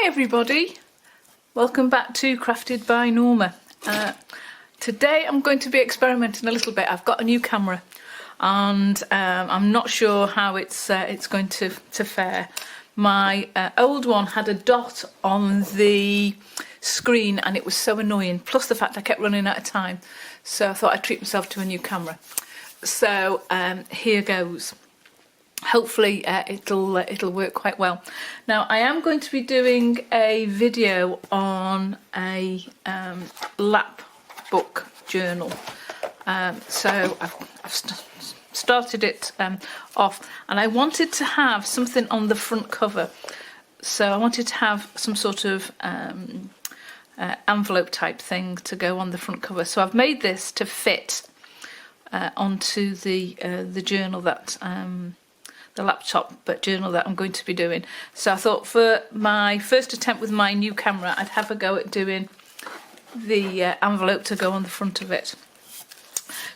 Hi everybody, welcome back to Crafted by Norma. Today I'm going to be experimenting a little bit. I've got a new camera and I'm not sure how it's going to fare. My old one had a dot on the screen and it was so annoying, plus the fact I kept running out of time, so I thought I'd treat myself to a new camera. So here goes. Hopefully it'll work quite well. Now I am going to be doing a video on a lap book journal. So I've started it off, and I wanted to have something on the front cover. So I wanted to have some sort of envelope type thing to go on the front cover. So I've made this to fit onto the journal that the laptop but journal that I'm going to be doing. So I thought for my first attempt with my new camera I'd have a go at doing the envelope to go on the front of it.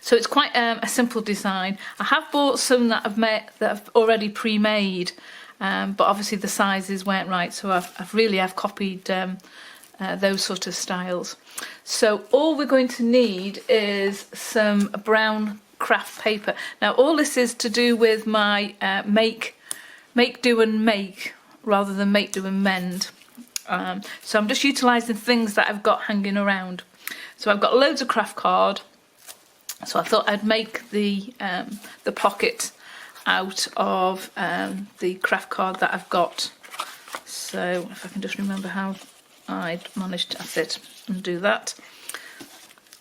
So it's quite a simple design. I have bought some that I've already pre-made, but obviously the sizes weren't right, so I've copied those sort of styles. So all we're going to need is some brown craft paper. Now all this is to do with my make, do and make rather than make, do and mend. So I'm just utilising things that I've got hanging around. So I've got loads of craft card, so I thought I'd make the pocket out of the craft card that I've got. So if I can just remember how I'd managed to undo that.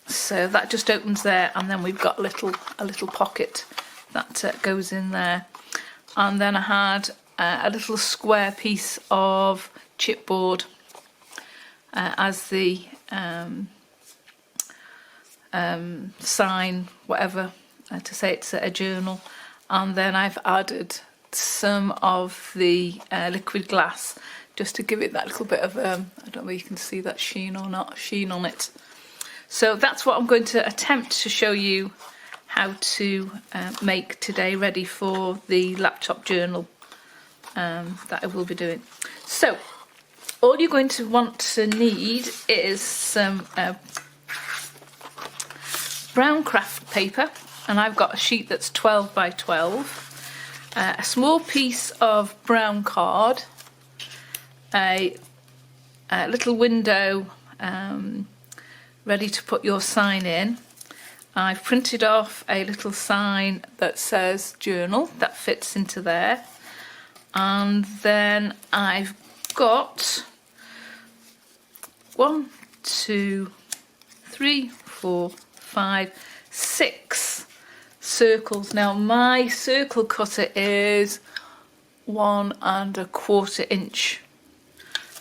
So that just opens there, and then we've got a little pocket that goes in there. And then I had a little square piece of chipboard as the sign, whatever, to say it's a journal. And then I've added some of the liquid glass just to give it that little bit of I don't know whether you can see that sheen or not, sheen on it. So that's what I'm going to attempt to show you how to make today, ready for the laptop journal that I will be doing. So all you're going to want to need is some brown craft paper, and I've got a sheet that's 12 by 12, a small piece of brown card, a little window ready to put your sign in. I've printed off a little sign that says journal that fits into there, and then I've got 1, 2, 3, 4, 5, 6 circles. Now my circle cutter is 1 1/4 inch.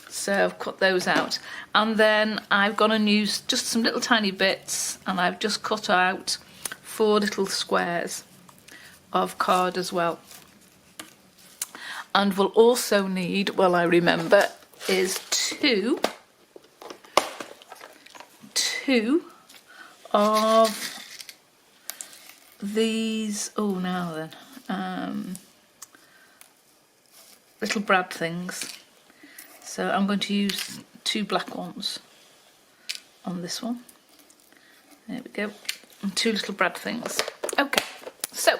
So I've cut those out, and then I've gone and used just some little tiny bits, and I've just cut out 4 little squares of card as well. And we'll also need, well I remember, is two of these, oh now then, little brad things. So I'm going to use 2 black ones on this one. There we go. And 2 little brad things. Okay, so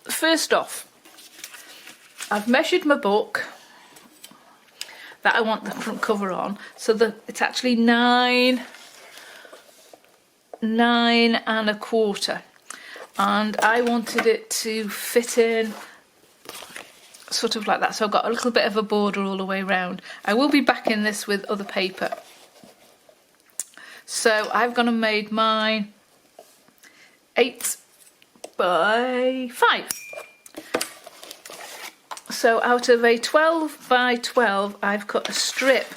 first off, I've measured my book that I want the front cover on, so that it's actually 9 1/4, and I wanted it to fit in sort of like that, so I've got a little bit of a border all the way around. I will be backing this with other paper, so I've gone and made mine 8 by 5. So out of a 12 by 12 I've cut a strip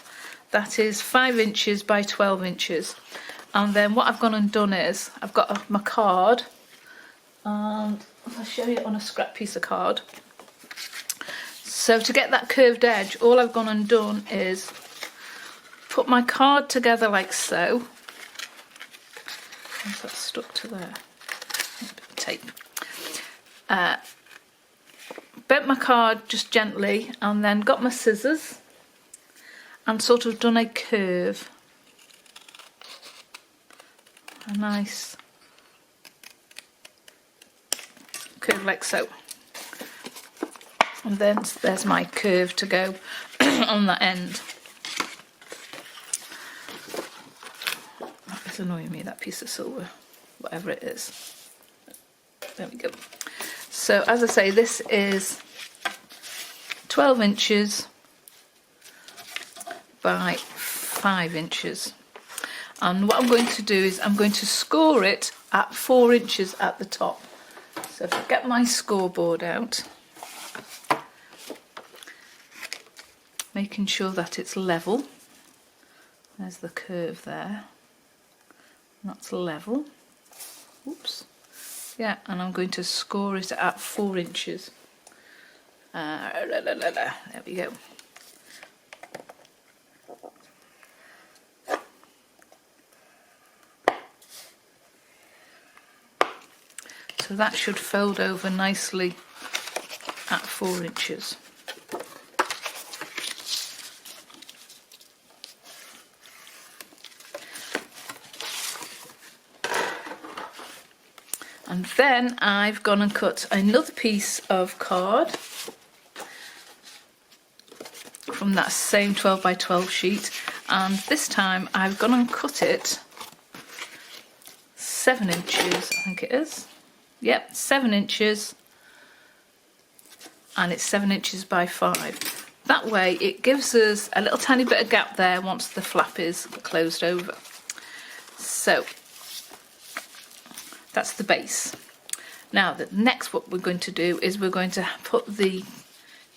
that is 5 inches by 12 inches, and then what I've gone and done is I've got my card, and I'll show you on a scrap piece of card. So to get that curved edge, all I've gone and done is put my card together like so. That's stuck to there. A bit of tape. Bent my card just gently, and then got my scissors and sort of done a curve, a nice curve like so. And then there's my curve to go on that end. That is annoying me, that piece of silver, whatever it is. There we go. So as I say, this is 12 inches by 5 inches. And what I'm going to do is I'm going to score it at 4 inches at the top. So if I get my scoreboard out, making sure that it's level. There's the curve there. That's level. Oops. Yeah, and I'm going to score it at 4 inches. There we go. So that should fold over nicely at 4 inches. And then I've gone and cut another piece of card from that same 12 by 12 sheet, and this time I've gone and cut it 7 inches, I think it is. Yep, 7 inches, and it's 7 inches by 5. That way it gives us a little tiny bit of gap there once the flap is closed over. So that's the base. Now the next what we're going to do is we're going to put the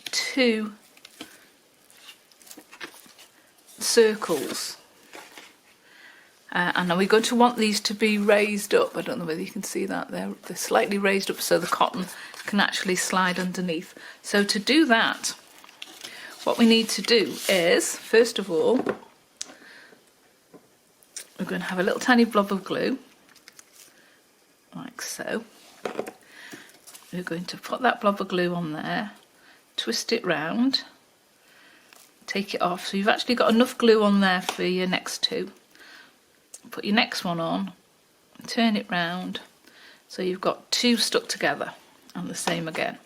2 circles, and we're going to want these to be raised up. I don't know whether you can see that, they're slightly raised up so the cotton can actually slide underneath. So to do that, what we need to do is, first of all, we're going to have a little tiny blob of glue, like so. We're going to put that blob of glue on there, twist it round, take it off. So you've actually got enough glue on there for your next 2. Put your next one on, turn it round, so you've got 2 stuck together, and the same again.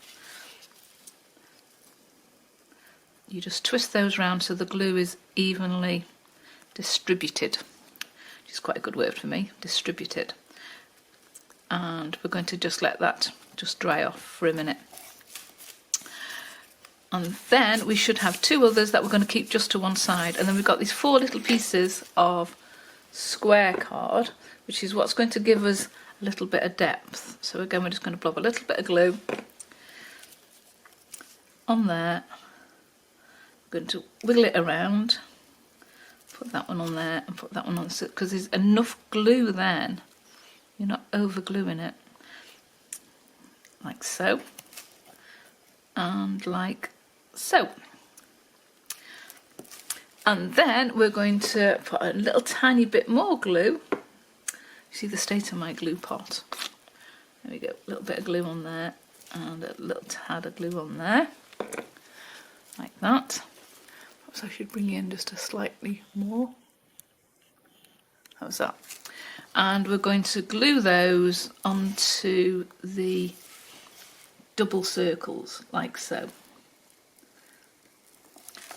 You just twist those round so the glue is evenly distributed, which is quite a good word for me, distributed. And we're going to just let that just dry off for a minute. And then we should have 2 others that we're going to keep just to one side. And then we've got these 4 little pieces of square card, which is what's going to give us a little bit of depth. So again, we're just going to blob a little bit of glue on there. We're going to wiggle it around, put that one on there and put that one on, because there's enough glue then. You're not over gluing it, like so, and like so. And then we're going to put a little tiny bit more glue. You see the state of my glue pot. There we go, a little bit of glue on there, and a little tad of glue on there, like that. Perhaps I should bring in just a slightly more. How's that? And we're going to glue those onto the double circles, like so,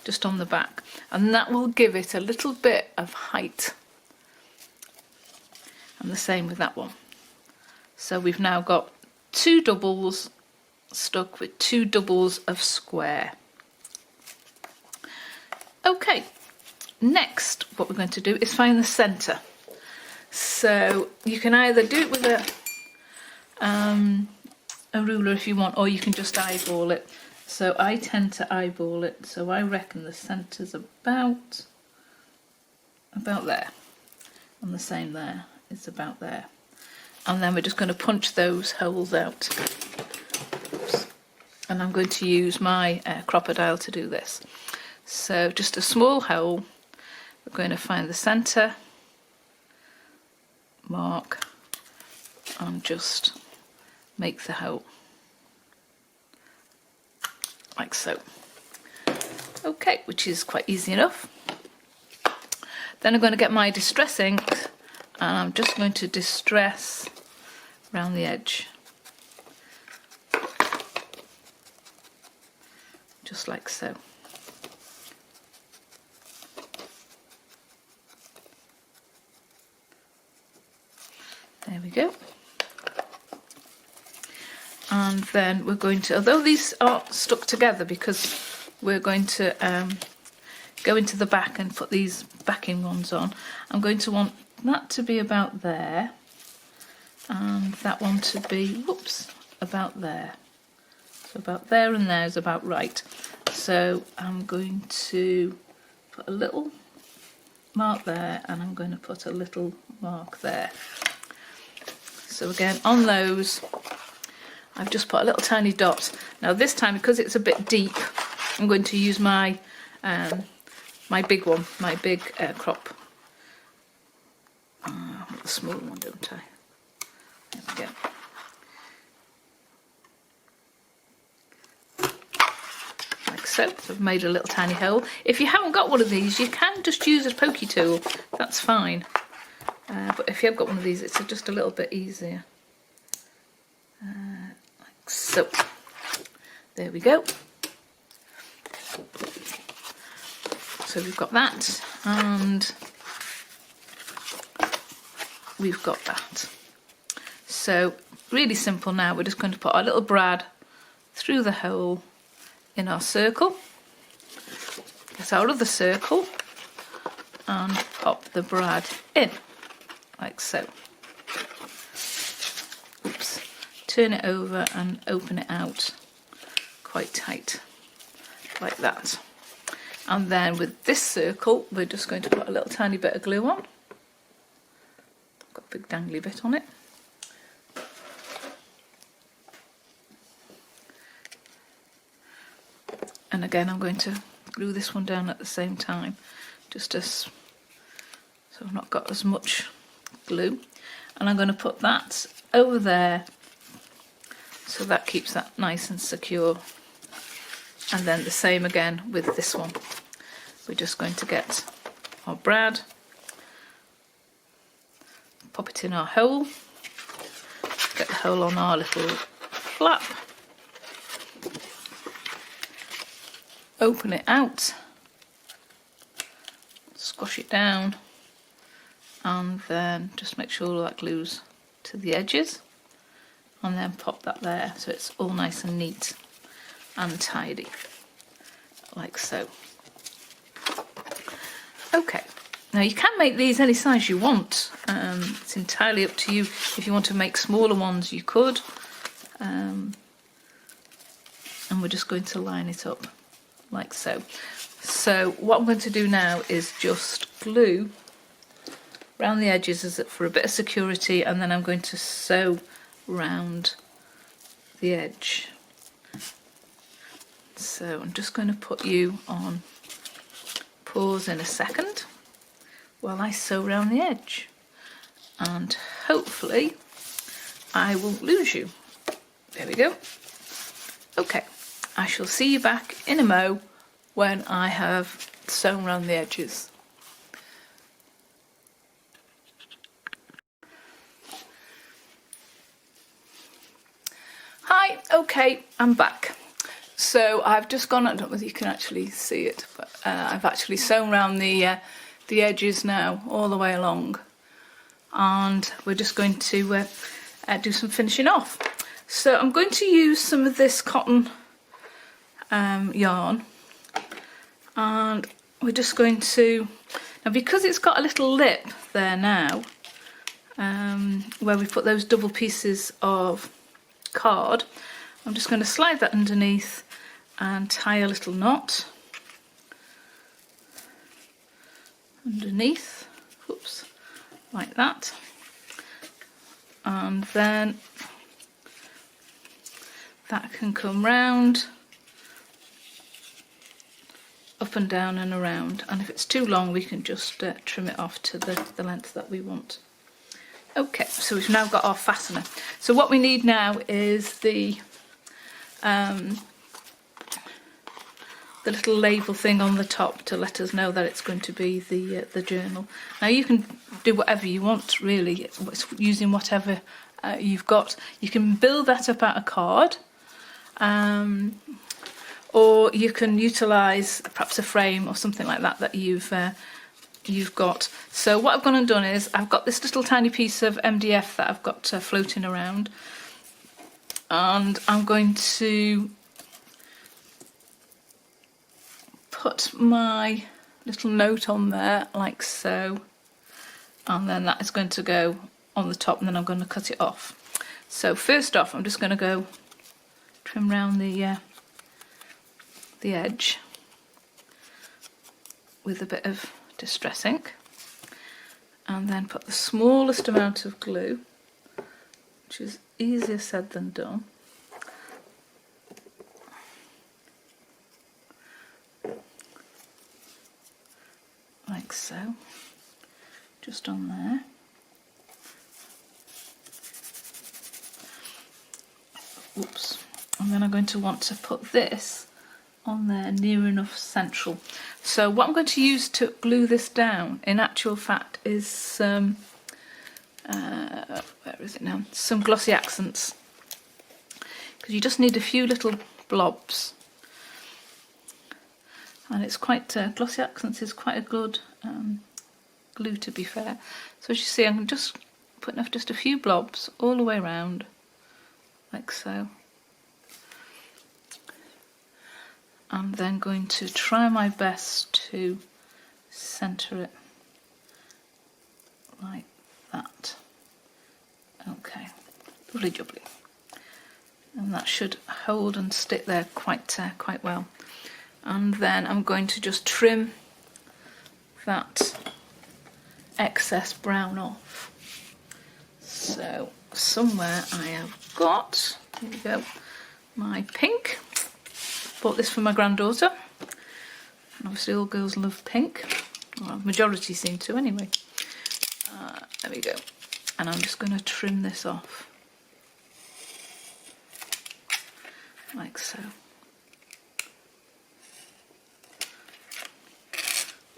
just on the back, and that will give it a little bit of height. And the same with that one. So we've now got 2 doubles stuck with 2 doubles of square. Okay, next what we're going to do is find the centre. So you can either do it with a ruler if you want, or you can just eyeball it. So I tend to eyeball it, so I reckon the centre's about there, and the same there, it's about there. And then we're just going to punch those holes out. Oops. And I'm going to use my crocodile to do this. So just a small hole, we're going to find the centre, mark, and just make the hole, like so. Okay, which is quite easy enough. Then I'm going to get my distress ink and I'm just going to distress around the edge. Just like so. There we go. And then we're going to, although these are stuck together because we're going to go into the back and put these backing ones on, I'm going to want that to be about there and that one to be, whoops, about there. So about there and there is about right. So I'm going to put a little mark there and I'm going to put a little mark there. So again, on those, I've just put a little tiny dot. Now this time, because it's a bit deep, I'm going to use my my big one, my big crop. I want the small one, don't I? There we go. Like so. So I've made a little tiny hole. If you haven't got one of these, you can just use a pokey tool. That's fine. But if you have got one of these, it's just a little bit easier. Like so. There we go. So we've got that, and we've got that. So really simple now. We're just going to put our little brad through the hole in our circle. Get our other circle and pop the brad in. Like so. Oops. Turn it over and open it out quite tight, like that. And then with this circle, we're just going to put a little tiny bit of glue on. Got a big dangly bit on it. And again, I'm going to glue this one down at the same time, just as so I've not got as much glue. And I'm going to put that over there so that keeps that nice and secure. And then the same again with this one. We're just going to get our brad, pop it in our hole, get the hole on our little flap, open it out, squash it down, and then just make sure all that glues to the edges, and then pop that there so it's all nice and neat and tidy, like so. Okay, now you can make these any size you want. It's entirely up to you. If you want to make smaller ones, you could. And we're just going to line it up like so. So what I'm going to do now is just glue around the edges as for a bit of security, and then I'm going to sew round the edge. So I'm just going to put you on pause in a second while I sew around the edge, and hopefully I won't lose you. There we go. Okay, I shall see you back in a mo when I have sewn around the edges. Hi, okay, I'm back. So I've just gone, I don't know whether you can actually see it, but I've actually sewn around the edges now all the way along, and we're just going to do some finishing off. So I'm going to use some of this cotton yarn, and we're just going to, now because it's got a little lip there now, where we put those double pieces of card, I'm just going to slide that underneath and tie a little knot underneath, whoops, like that, and then that can come round, up and down and around, and if it's too long we can just trim it off to the length that we want. Okay, so we've now got our fastener. So what we need now is the the little label thing on the top to let us know that it's going to be the journal. Now you can do whatever you want really, using whatever you've got. You can build that up out of card, or you can utilise perhaps a frame or something like that that you've got. So what I've gone and done is I've got this little tiny piece of MDF that I've got floating around, and I'm going to put my little note on there like so, and then that is going to go on the top, and then I'm going to cut it off. So first off, I'm just going to go trim round the edge with a bit of distress ink, and then put the smallest amount of glue, which is easier said than done. Like so, just on there. Oops. And then I'm going to want to put this on there near enough central. So what I'm going to use to glue this down, in actual fact, is some, where is it now? Some glossy accents. Because you just need a few little blobs. And it's quite, glossy accents is quite a good glue, to be fair. So as you see, I'm just putting off just a few blobs all the way around, like so. I'm then going to try my best to centre it like that. Okay, lovely jubbly. And that should hold and stick there quite well. And then I'm going to just trim that excess brown off. So somewhere I have got, here we go, my pink. Bought this for my granddaughter. And obviously all girls love pink. Well, majority seem to anyway. There we go. And I'm just going to trim this off. Like so.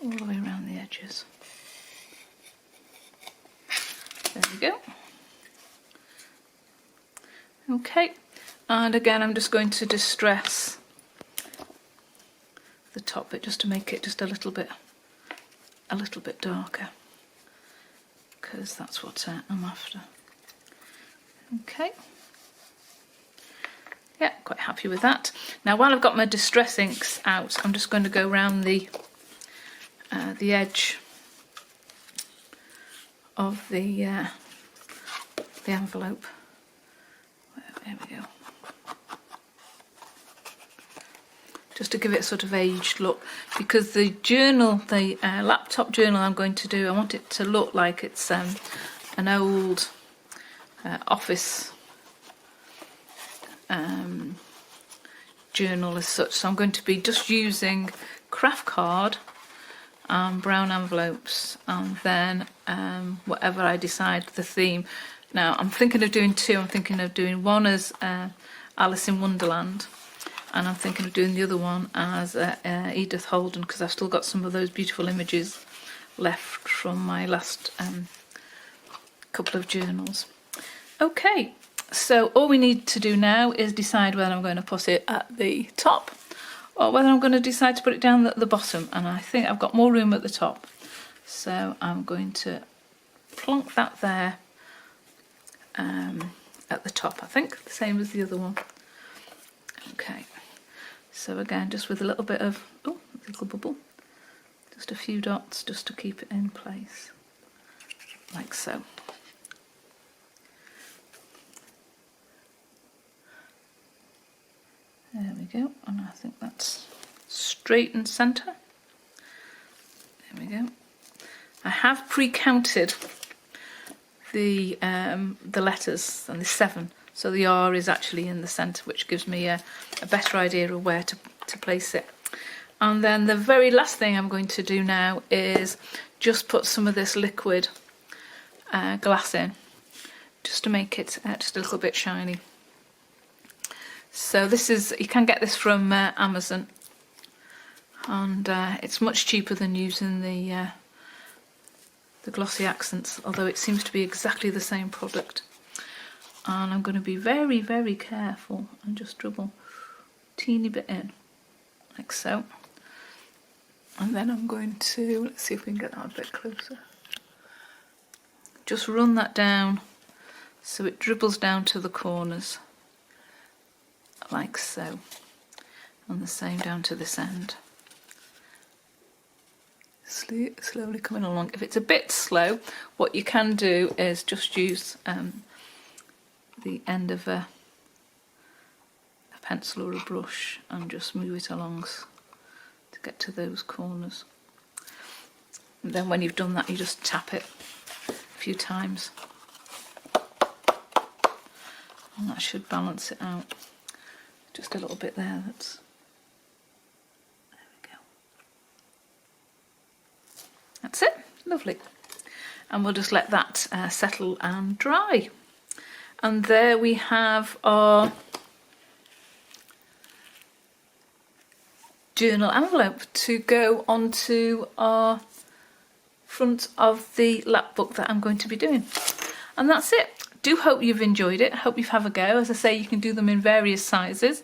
All the way around the edges. There we go. Okay. And again, I'm just going to distress the top bit just to make it just a little bit darker, because that's what I'm after. Okay. Yeah, quite happy with that. Now, while I've got my distress inks out, I'm just going to go around the edge of the envelope. There we go. Just to give it a sort of aged look, because the journal, the laptop journal I'm going to do, I want it to look like it's an old office journal as such. So I'm going to be just using craft card and brown envelopes, and then whatever I decide the theme. Now I'm thinking of doing two. I'm thinking of doing one as Alice in Wonderland, and I'm thinking of doing the other one as Edith Holden, because I've still got some of those beautiful images left from my last couple of journals. Okay, so all we need to do now is decide whether I'm going to put it at the top or whether I'm going to decide to put it down at the bottom, and I think I've got more room at the top, so I'm going to plonk that there at the top, I think, the same as the other one. Okay, so again, just with a little bit of, oh, a little bubble, just a few dots just to keep it in place, like so. There we go, and I think that's straight and centre. There we go. I have pre-counted the letters, and the 7, so the R is actually in the centre, which gives me a better idea of where to place it. And then the very last thing I'm going to do now is just put some of this liquid glass in, just to make it just a little bit shiny. So this is, you can get this from Amazon, and it's much cheaper than using the glossy accents, although it seems to be exactly the same product. And I'm going to be very, very careful and just dribble a teeny bit in, like so. And then I'm going to, let's see if we can get that a bit closer. Just run that down so it dribbles down to the corners, like so. And the same down to this end. Slowly coming along. If it's a bit slow, what you can do is just use the end of a pencil or a brush and just move it along to get to those corners. And then when you've done that, you just tap it a few times. And that should balance it out. Just a little bit there, there we go. That's it, lovely. And we'll just let that settle and dry. And there we have our journal envelope to go onto our front of the lap book that I'm going to be doing. And that's it. Do hope you've enjoyed it. Hope you have a go. As I say, you can do them in various sizes.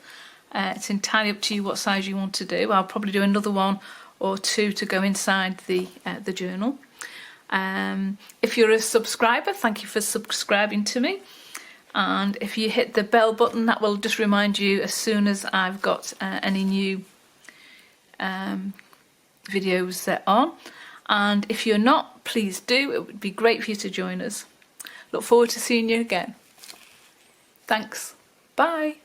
It's entirely up to you what size you want to do. I'll probably do another one or two to go inside the journal. If you're a subscriber, thank you for subscribing to me. And if you hit the bell button, that will just remind you as soon as I've got any new videos that are on. And if you're not, please do. It would be great for you to join us. Look forward to seeing you again. Thanks. Bye.